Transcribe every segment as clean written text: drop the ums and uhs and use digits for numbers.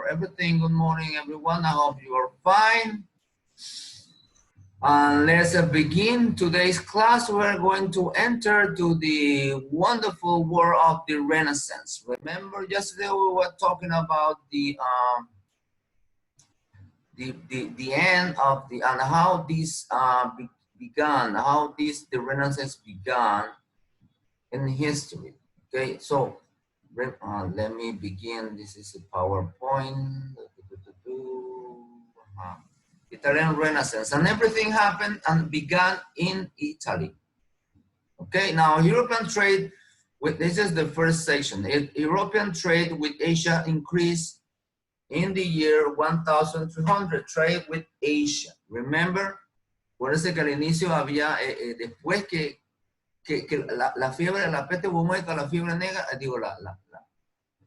for everything. Good morning, everyone. I hope you are fine. Let's begin today's class. We're going to enter to the wonderful world of the Renaissance. Remember, yesterday we were talking about the end of the and how this began, how the Renaissance began in history. Okay, so let me begin. This is a PowerPoint. Italian Renaissance, and everything happened and began in Italy. Okay, now European trade with, this is the first section. European trade with Asia increased in the year 1300. Trade with Asia. Remember, acuérdense que al inicio había, después que la fiebre, la peste bubónica, la fiebre negra, digo,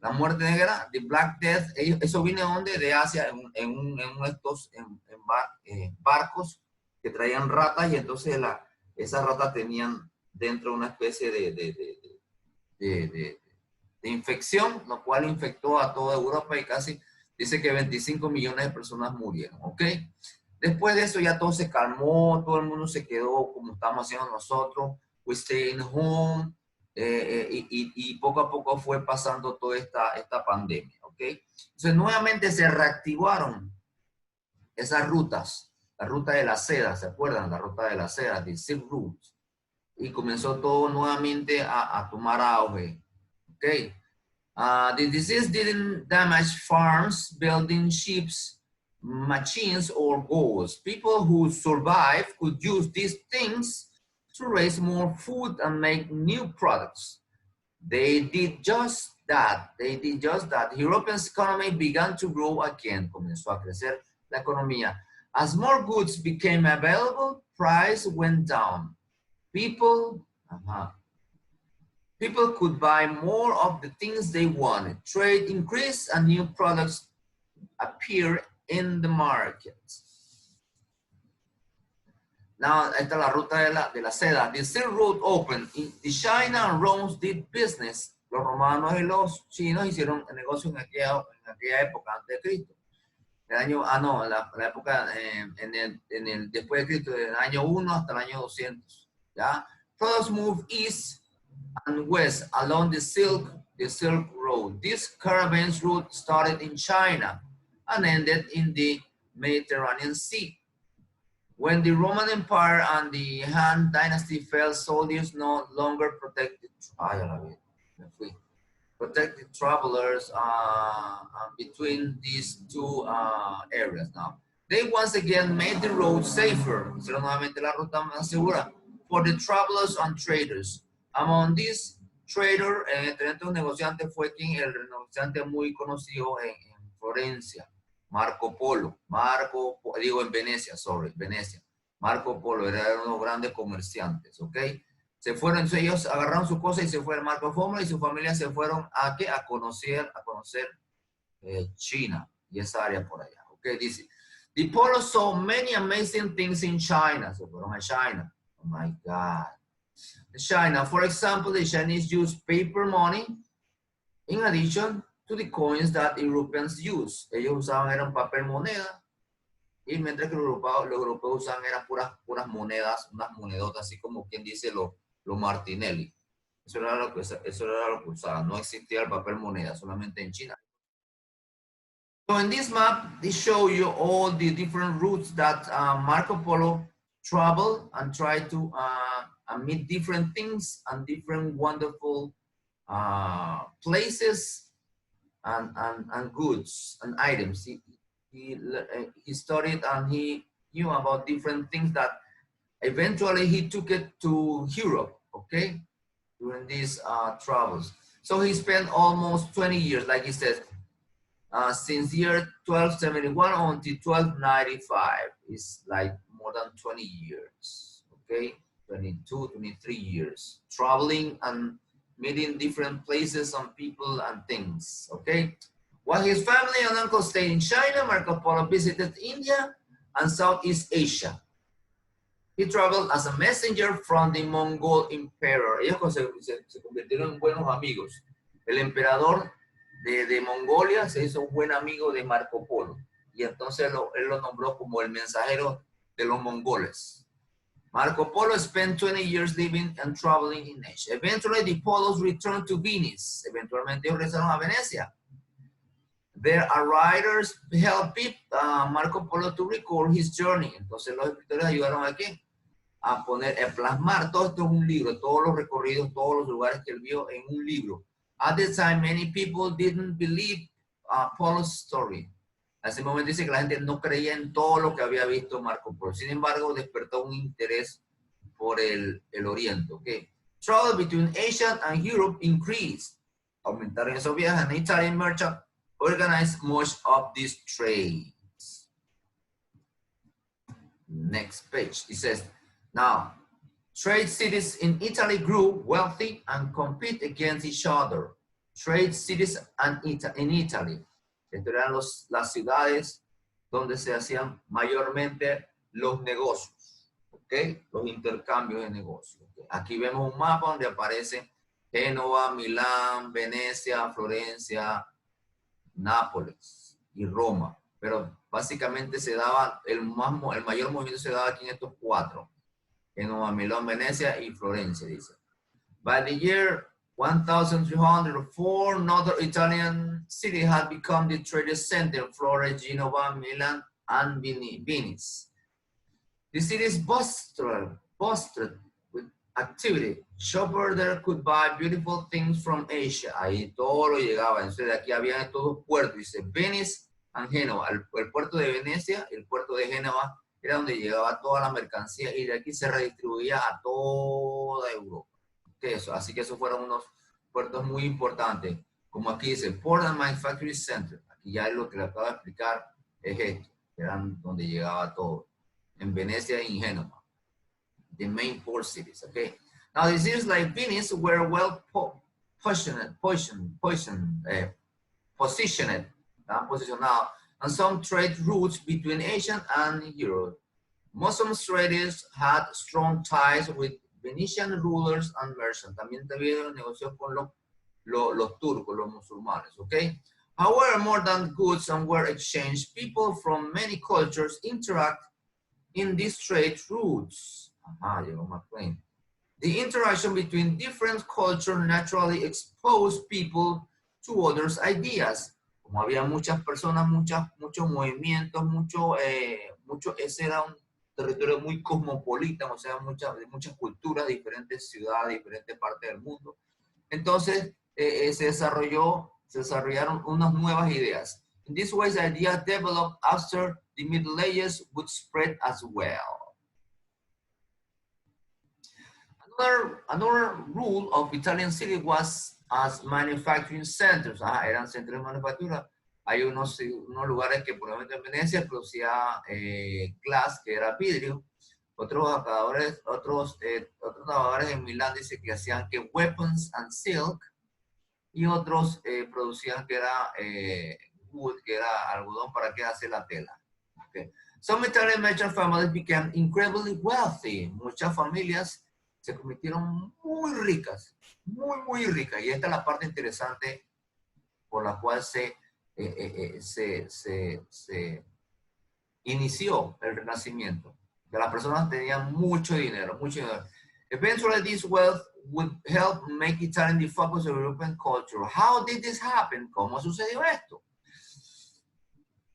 la muerte negra, the Black Death, eso viene de Asia en estos barcos que traían ratas, y entonces esas ratas tenían dentro una especie de infección, lo cual infectó a toda Europa y casi dice que 25 millones de personas murieron, ¿ok? Después de eso ya todo se calmó, todo el mundo se quedó como estamos haciendo nosotros, we stay in home, y poco a poco fue pasando toda esta pandemia, ¿ok? Entonces nuevamente se reactivaron esas rutas, la ruta de la seda, ¿se acuerdan? La ruta de la seda, the Silk Route, y comenzó todo nuevamente a tomar auge, ¿ok? The disease didn't damage farms, building ships, machines, or goals. People who survived could use these things to raise more food and make new products. They did just that. They did just that. Europe's economy began to grow again. Comenzó a crecer la economía. As more goods became available, price went down. People could buy more of the things they wanted. Trade increased and new products appeared in the market. Now, esta es la ruta de la seda. The Silk Road opened. The China and Rome did business. Los romanos y los chinos hicieron negocio en aquella época antes de Cristo. La época después de Cristo, del año 1 hasta el año 200. ¿Ya? Products moved east and west along the Silk Road. This caravan route started in China and ended in the Mediterranean Sea. When the Roman Empire and the Han Dynasty fell, soldiers no longer protected travelers between these two areas. Now, they once again made the road safer, hicieron nuevamente la ruta más segura, for the travelers and traders. Among these traders, entre estos negociantes fue el negociante muy conocido en Florencia, Marco Polo. En Venecia, Venecia. Marco Polo era uno de los grandes comerciantes, ¿ok? Se fueron, ellos agarraron sus cosas y se fueron. Marco Polo y su familia se fueron a conocer China y esa área por allá, ¿ok? Dice, the Polo saw many amazing things in China. Se fueron a China. Oh my God. China, for example, the Chinese used paper money in addition to the coins that Europeans use. Ellos eran papel moneda, y mientras que los europeos usaban eran puras monedas, unas monedotas, así como quien dice los Martinelli. Eso era lo que usaban. No existía el papel moneda, solamente en China. So in this map, they show you all the different routes that Marco Polo traveled and tried to meet different things and different wonderful places and goods and items. He studied and he knew about different things that eventually he took it to Europe, okay, during these travels. So he spent almost 20 years, like he says, since year 1271 until 1295. It's like more than 20 years, okay, 22, 23 years, traveling and meeting different places and people and things, okay? While his family and uncle stayed in China, Marco Polo visited India and Southeast Asia. He traveled as a messenger from the Mongol emperor. Ellos se convirtieron en buenos amigos. El emperador de Mongolia se hizo un buen amigo de Marco Polo. Y entonces él lo nombró como el mensajero de los mongoles. Marco Polo spent 20 years living and traveling in Asia. Eventually, the Polos returned to Venice. Eventualmente, ellos regresaron a Venecia. There are writers help Marco Polo to record his journey. Entonces, los escritores ayudaron a ¿qué? A poner, a plasmar todo esto en un libro, todos los recorridos, todos los lugares que él vio en un libro. At the time, many people didn't believe Polo's story. A ese momento dice que la gente no creía en todo lo que había visto Marco Polo. Sin embargo, despertó un interés por el Oriente. Okay. Travel between Asia and Europe increased. Aumentaron esos viajes, and Italian merchant organized much of these trades. Next page. It says, now, trade cities in Italy grew wealthy and compete against each other. Trade cities in Italy. Estas eran las ciudades donde se hacían mayormente los negocios, ¿ok? Los intercambios de negocios. ¿Okay? Aquí vemos un mapa donde aparece Génova, Milán, Venecia, Florencia, Nápoles y Roma. Pero básicamente se daba, el mayor movimiento se daba aquí en estos cuatro. Génova, Milán, Venecia y Florencia, dice. By the year 1304, another Italian city had become the trade center, Florence, Genova, Milan, and Venice. The cities boasted with activity. Shoppers there could buy beautiful things from Asia. Ahí todo lo llegaba. Entonces de aquí había estos dos puertos, dice Venice and Genova. El puerto de Venecia y el puerto de Génova era donde llegaba toda la mercancía y de aquí se redistribuía a toda Europa. Eso, así que esos fueron unos puertos muy importantes. Como aquí dice, Port and Manufacturing Center. Aquí ya es lo que le acabo de explicar, es esto. Eran donde llegaba todo. En Venecia y en Génova. The main port cities, okay? Now, the cities like Venice were well positioned, on some trade routes between Asia and Europe. Muslim traders had strong ties with Venetian rulers and merchants. También tuvieron negocios con los turcos, los musulmanes, okay? However, more than goods and were exchanged, people from many cultures interact in these trade routes. The interaction between different cultures naturally exposed people to others' ideas. Como había muchas personas, muchos movimientos, ese era un territorio muy cosmopolita, o sea, muchas culturas, diferentes ciudades, diferentes partes del mundo. Entonces, se desarrollaron unas nuevas ideas. In this way, the idea developed after the Middle Ages would spread as well. Another rule of Italian city was as manufacturing centers. Eran centros de manufactura. Hay unos lugares que, por ejemplo, en Venecia producía glass, que era vidrio. Otros trabajadores en Milán dicen que hacían que weapons and silk. Y otros producían que era wood, que era algodón para que hace la tela. Okay. Some Italian merchant families became incredibly wealthy. Muchas familias se convirtieron muy ricas, muy ricas. Y esta es la parte interesante por la cual se inició el Renacimiento. Que las personas tenían mucho dinero. Eventually, this wealth would help make Italy the focus of European culture. How did this happen? ¿Cómo sucedió esto?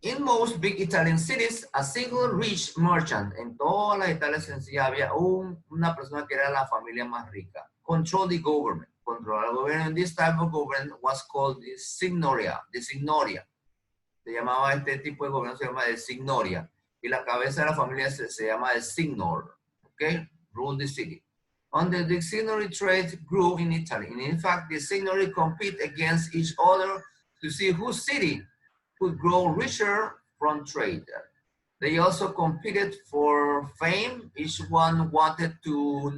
In most big Italian cities, a single rich merchant, en todas las Italias sencillas había una persona que era la familia más rica. Control the government. Controlar el gobierno. And this type of government was called the signoria. The signoria. Se llamaba este tipo de gobierno, se llama de signoria. Y la cabeza de la familia se llama el signor. Okay? Rule the city. Under the signory trade grew in Italy. And in fact, the signory compete against each other to see whose city could grow richer from trade. They also competed for fame. Each one wanted to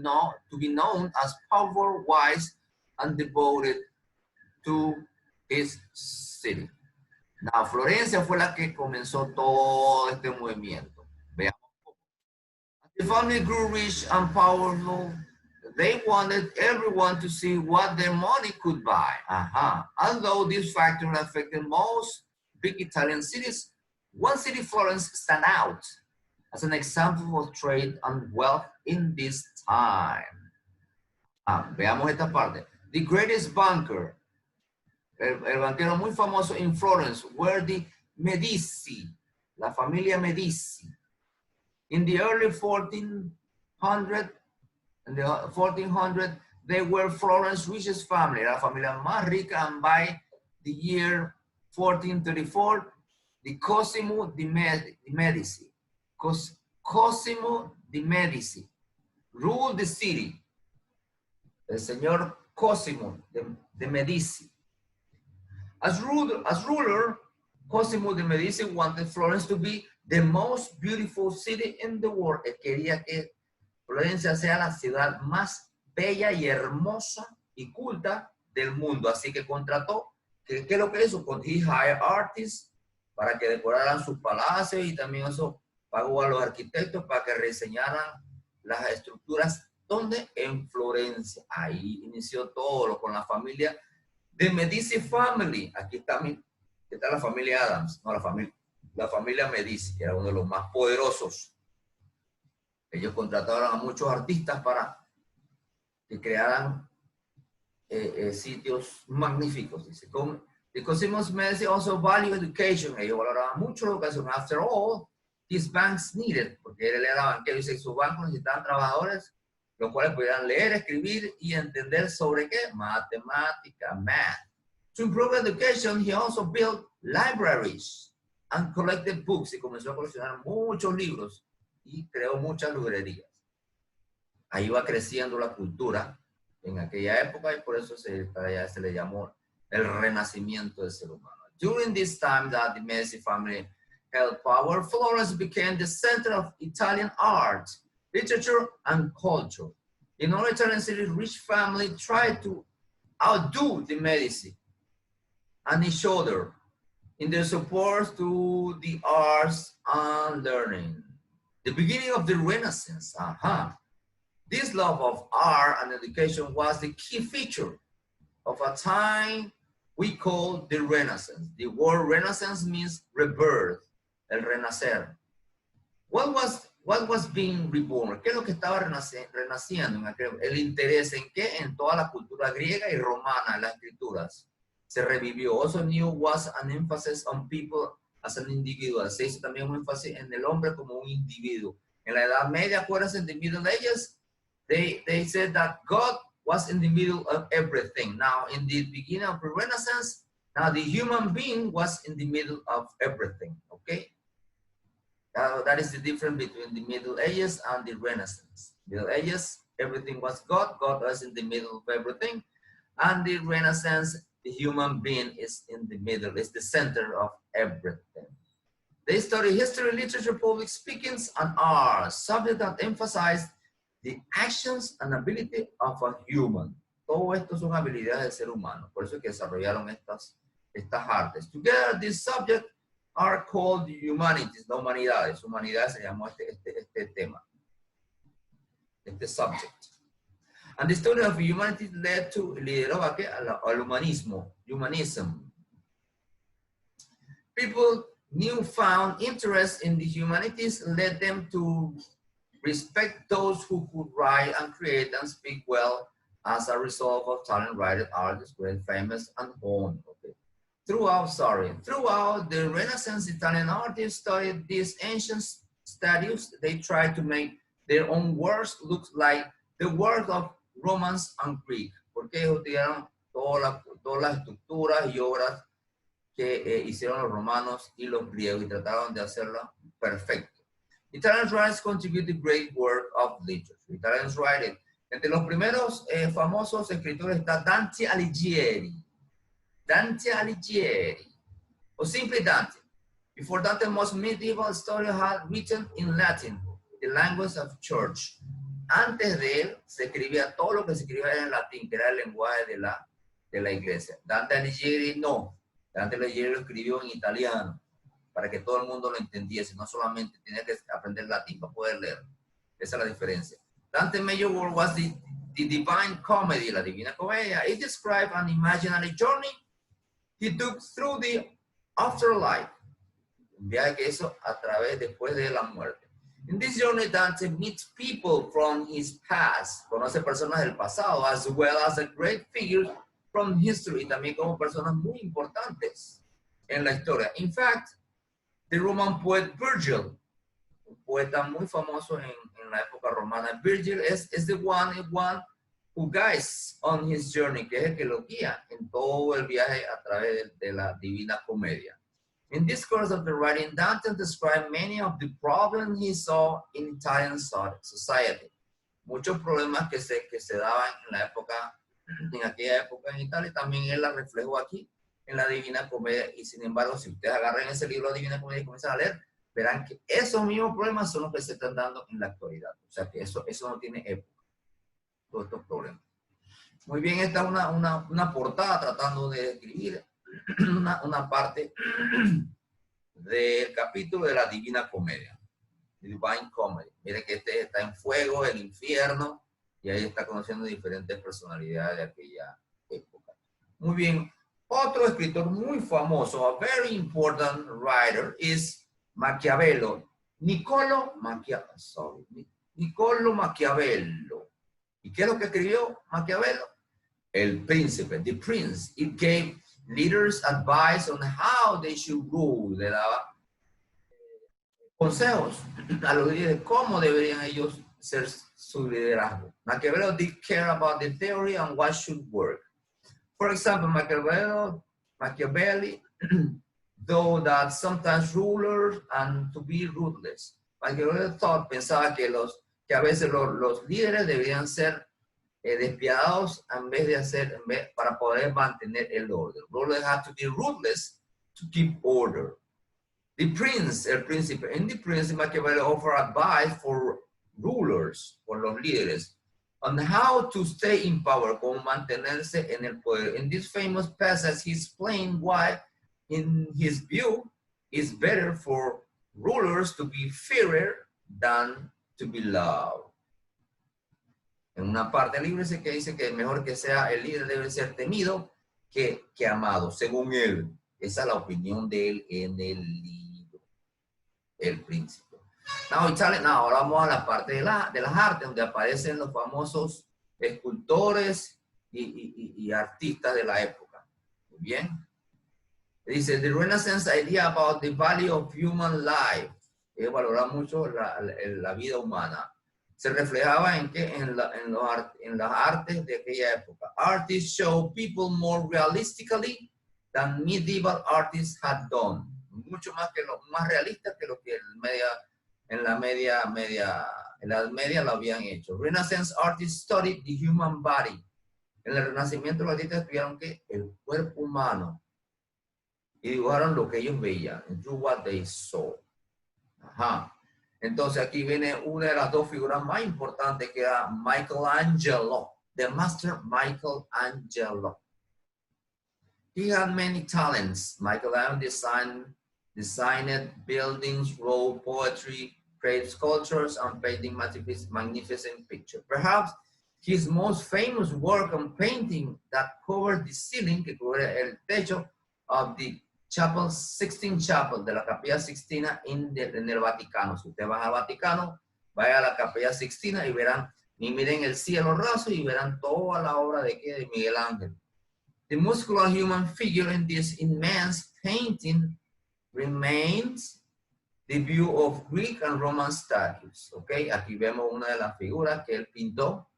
be known as powerful, wise, and devoted to his city. Now, Florencia fue la que comenzó todo este movimiento. Veamos. The family grew rich and powerful. they wanted everyone to see what their money could buy. Although this factor affected most big Italian cities, one city, Florence, stand out as an example of trade and wealth in this time. Veamos esta parte. The greatest banker, el banquero muy famoso in Florence, were the Medici, la familia Medici. In the early 1400, they were Florence's richest family, la familia más rica, and by the year 1434, the Cosimo di Medici, Cosimo di Medici ruled the city. El señor Cosimo de Medici. As ruler, Cosimo de Medici wanted Florence to be the most beautiful city in the world. Él quería que Florencia sea la ciudad más bella y hermosa y culta del mundo. Así que contrató, ¿qué es lo que hizo? He hired artists para que decoraran sus palacios y también eso pagó a los arquitectos para que rediseñaran las estructuras. ¿Dónde? En Florencia. Ahí inició todo con la familia de Medici Family. Aquí está la familia Adams, no la familia Medici, que era uno de los más poderosos. Ellos contrataron a muchos artistas para que crearan sitios magníficos. Dice, the Cosimo Medici also value education. Ellos valoraban mucho la educación. After all, his banks needed, porque él era banquero y sus bancos necesitaban trabajadores, los cuales pudieran leer, escribir y entender sobre qué? Matemática, math. To improve education, he also built libraries and collected books. Y comenzó a coleccionar muchos libros y creó muchas librerías. Ahí va creciendo la cultura en aquella época y por eso se le llamó el renacimiento del ser humano. During this time that the Medici family held power, Florence became the center of Italian art, literature, and culture. In all Italian cities, rich family tried to outdo the Medici and each other in their support to the arts and learning. The beginning of the Renaissance. This love of art and education was the key feature of a time we call the Renaissance. The word Renaissance means rebirth, el renacer. What was being reborn? ¿Qué es lo que estaba renaciendo en aquel? El interés en qué? En toda la cultura griega y romana, en las escrituras. Se revivió. Also new was an emphasis on people as an individual. Se hizo también un énfasis en el hombre como un individuo. En la Edad Media, acuérdense, en the Middle Ages, they said that God was in the middle of everything. Now, in the beginning of the Renaissance, now the human being was in the middle of everything, okay? That is the difference between the Middle Ages and the Renaissance. Middle Ages, everything was God. God was in the middle of everything. And the Renaissance, the human being is in the middle, is the center of everything. They study history, literature, public speaking, and art, subjects that emphasize the actions and ability of a human. Todo esto son habilidades del ser humano. Por eso es que desarrollaron estas artes. Together, these subjects are called humanities, la humanidades. Humanidades se llamó este tema, este subject. And the study of humanity lideró al humanismo, humanism. People newfound interest in the humanities led them to respect those who could write and create and speak well as a result of talent, writer, artists, great, famous, and on. Okay. Throughout the Renaissance, Italian artists studied these ancient statues. They tried to make their own works look like the work of Romans and Greek, porque ellos utilizaron todas las estructuras y obras que hicieron los romanos y los griegos y trataron de hacerla perfecto. Italian writers contributed great work of literature. Italians writing. Entre los primeros famosos escritores está Dante Alighieri. Dante Alighieri, o simply Dante. Before Dante, most medieval stories had written in Latin, the language of church. Antes de él se escribía todo lo que se escribía en latín, que era el lenguaje de la iglesia. Dante Alighieri no. Dante Alighieri lo escribió en italiano para que todo el mundo lo entendiese. No solamente tenía que aprender latín para poder leer. Esa es la diferencia. Dante's major work was the the Divine Comedy, la Divina Comedia, it describes an imaginary journey he took through the afterlife. Un viaje que hizo a través después de la muerte. In this journey, Dante meets people from his past, conoce personas del pasado, as well as a great figures from history, también como personas muy importantes en la historia. In fact, the Roman poet Virgil, un poeta muy famoso en la época romana, Virgil is the one who guides on his journey, que es el que lo guía en todo el viaje a través de la Divina Comedia. In this course of the writing, Dante described many of the problems he saw in Italian society. Muchos problemas que se daban en aquella época en Italia, también él la reflejó aquí en la Divina Comedia. Y sin embargo, si ustedes agarran ese libro, la Divina Comedia, y comienzan a leer, verán que esos mismos problemas son los que se están dando en la actualidad. O sea que eso no tiene época, todos estos problemas. Muy bien, esta es una portada tratando de describir una parte del capítulo de la Divina Comedia, Divine Comedy. Miren que este está en fuego, el infierno, y ahí está conociendo diferentes personalidades de aquella época. Muy bien, otro escritor muy famoso, a very important writer, is Maquiavelo. Niccolo Maquiavelo. ¿Y qué es lo que escribió Maquiavelo? El Príncipe, The Prince. It gave leaders advice on how they should rule. Le daba consejos a los líderes cómo deberían ellos ser su liderazgo. Maquiavelo did care about the theory and what should work. For example, Machiavelli, though that sometimes rulers and to be ruthless. Maquiavelo pensaba que a veces los líderes deberían ser despiadados para poder mantener el orden. Rulers have to be ruthless to keep order. The Prince, el príncipe, in The Prince, Machiavelli offered advice for rulers, por los líderes, on how to stay in power, cómo mantenerse en el poder. In this famous passage, he explained why, in his view, it's better for rulers to be feared than to be loved. En una parte del libro que dice que mejor que sea el líder debe ser temido que amado, según él. Esa es la opinión de él en el libro, El Príncipe. Ahora vamos a la parte de las artes, donde aparecen los famosos escultores y artistas de la época. Muy bien. Dice, the Renaissance idea about the value of human life. Valora mucho la vida humana. Se reflejaba en las artes de aquella época. Artists show people more realistically than medieval artists had done. Mucho más realistas que lo que en la Edad Media lo habían hecho. Renaissance artists studied the human body. En el Renacimiento los artistas estudiaron el cuerpo humano y dibujaron lo que ellos veían. Drew what they saw. Ajá. Entonces aquí viene una de las dos figuras más importantes, que era Michelangelo, the master Michelangelo. He had many talents. Michelangelo designed buildings, wrote poetry, created sculptures, and painted magnificent pictures. Perhaps his most famous work on painting that covered the ceiling, que cubre el techo of the Chapel, Sixtine Chapel, de la Capilla Sixtina en el Vaticano. Si ustedes van al Vaticano, vayan a la Capilla Sixtina y miren el cielo raso y verán toda la obra de Miguel Ángel. The muscular human figure in this immense painting remains the view of Greek and Roman statues. Okay, aquí vemos una de las figuras que él pintó.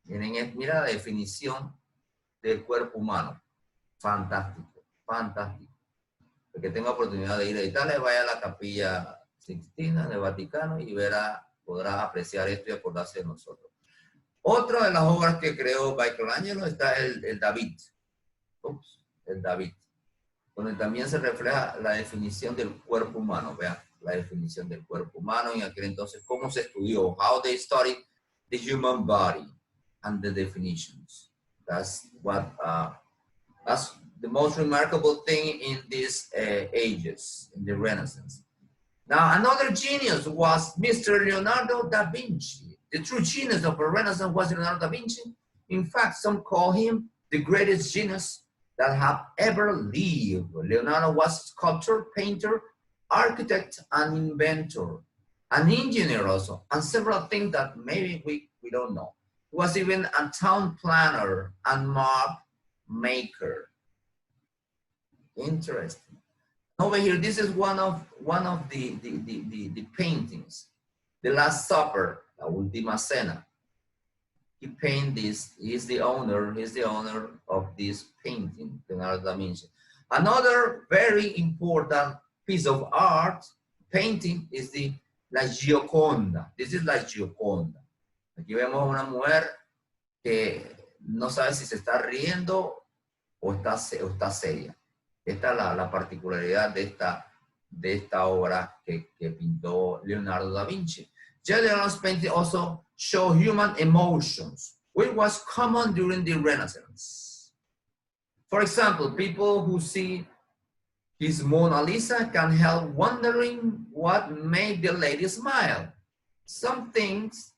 Mira la definición del cuerpo humano. Fantástico, fantástico. El que tenga oportunidad de ir a Italia, vaya a la Capilla Sixtina del Vaticano y podrá apreciar esto y acordarse de nosotros. Otra de las obras que creó Michelangelo está el David. El David. Donde también se refleja la definición del cuerpo humano. Vean la definición del cuerpo humano en aquel entonces. ¿Cómo se estudió? How they studied the human body and the definitions. That's the most remarkable thing in these ages, in the Renaissance. Now, another genius was Mr. Leonardo da Vinci. The true genius of the Renaissance was Leonardo da Vinci. In fact, some call him the greatest genius that have ever lived. Leonardo was a sculptor, painter, architect, and inventor, an engineer also, and several things that maybe we don't know. He was even a town planner and map maker. Interesting. Over here, this is one of the paintings. The Last Supper, La Última Cena. He painted this. He's the owner of this painting, Leonardo da Vinci. Another very important piece of art, painting, is the La Gioconda. This is La Gioconda. Aquí vemos una mujer que no sabe si se está riendo o está seria. Esta es la particularidad de esta obra que pintó Leonardo da Vinci. Leonardo's painting also show human emotions, which was common during the Renaissance. For example, people who see his Mona Lisa can help wondering what made the lady smile. Some things,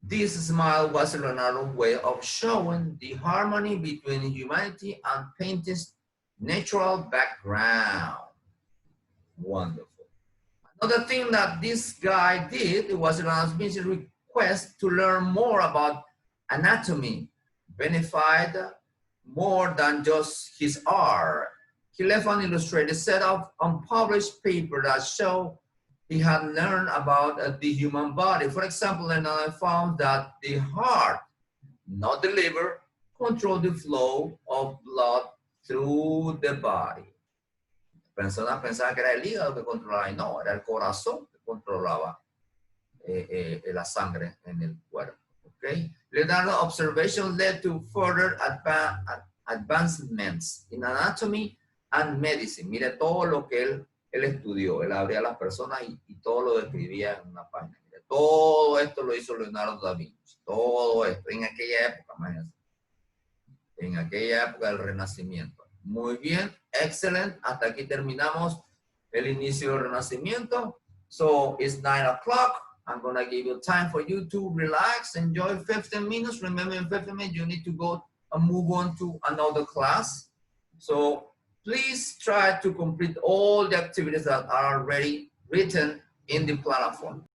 this smile was Leonardo's way of showing the harmony between humanity and painting's natural background. Wonderful. Another thing that this guy did was Leonardo da Vinci's request to learn more about anatomy, benefited more than just his art. He left an illustrated set of unpublished papers that show he had learned about the human body. For example, Leonardo found that the heart, not the liver, controlled the flow of blood through the body. Personas pensaban que era el hígado que controlaba, y no, era el corazón que controlaba la sangre en el cuerpo. Okay? Leonardo's observation led to further advancements in anatomy and medicine. Mire todo lo que él estudió. Él abría a las personas y todo lo describía en una página. Mire, todo esto lo hizo Leonardo da Vinci. Todo esto en aquella época, imagínense. En aquella época del Renacimiento. Muy bien, excelente. Hasta aquí terminamos el inicio del Renacimiento. So it's 9 o'clock. I'm going to give you time for you to relax, enjoy 15 minutes. Remember, in 15 minutes, you need to go and move on to another class. So please try to complete all the activities that are already written in the platform.